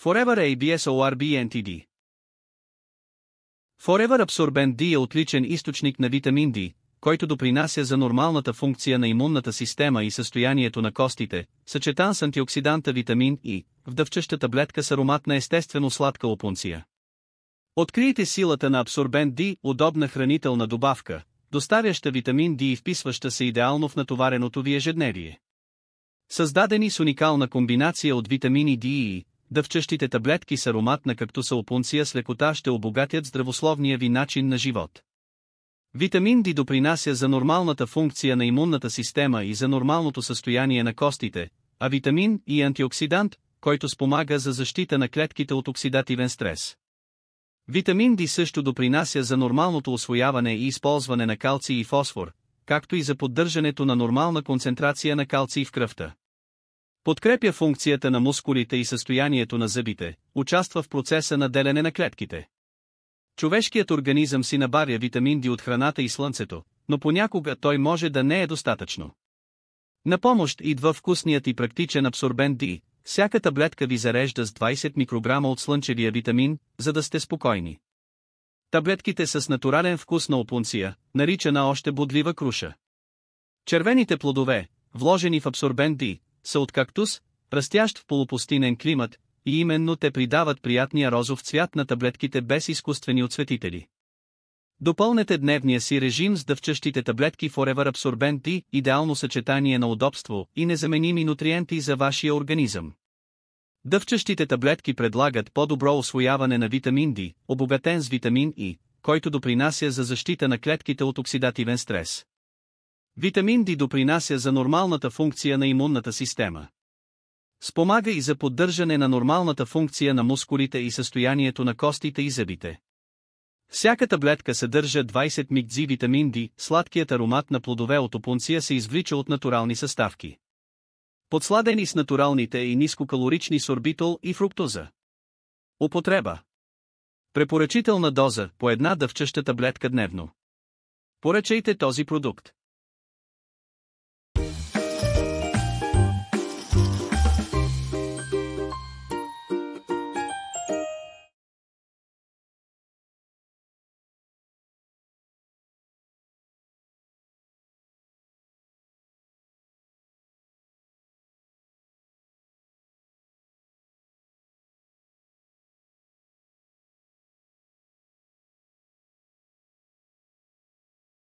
Forever ABSORB NTD. Forever Absorbent D е отличен източник на витамин D, който допринася за нормалната функция на имунната система и състоянието на костите, съчетан с антиоксиданта витамин И, в дъвчаща таблетка с аромат на естествено сладка опунция. Открийте силата на Absorbent D, удобна хранителна добавка, доставяща витамин D и вписваща се идеално в натовареното ви ежедневие. Създадени с уникална комбинация от витамини D и дъвчащите таблетки с аромат на кактуса опунция с лекота ще обогатят здравословния ви начин на живот. Витамин D допринася за нормалната функция на имунната система и за нормалното състояние на костите, а витамин E е антиоксидант, който спомага за защита на клетките от оксидативен стрес. Витамин D също допринася за нормалното усвояване и използване на калций и фосфор, както и за поддържането на нормална концентрация на калций в кръвта. Подкрепя функцията на мускулите и състоянието на зъбите, участва в процеса на делене на клетките. Човешкият организъм си набавя витамин D от храната и слънцето, но понякога той може да не е достатъчно. На помощ идва вкусният и практичен Absorbent D. Всяка таблетка ви зарежда с 20 микрограма от слънчевия витамин, за да сте спокойни. Таблетките са с натурален вкус на опунция, наричана още бодлива круша. Червените плодове, вложени в Absorbent D, са от кактус, растящ в полупустинен климат, и именно те придават приятния розов цвят на таблетките без изкуствени отцветители. Допълнете дневния си режим с дъвчащите таблетки Forever Absorbent D, идеално съчетание на удобство и незаменими нутриенти за вашия организъм. Дъвчащите таблетки предлагат по-добро усвояване на витамин D, обогатен с витамин И, който допринася за защита на клетките от оксидативен стрес. Витамин D допринася за нормалната функция на имунната система. Спомага и за поддържане на нормалната функция на мускулите и състоянието на костите и зъбите. Всяка таблетка съдържа 20 мг витамин D, сладкият аромат на плодове от опунция се извлича от натурални съставки. Подсладени с натуралните и нискокалорични сорбитол и фруктоза. Употреба. Препоръчителна доза по една дъвчаща таблетка дневно. Поръчайте този продукт.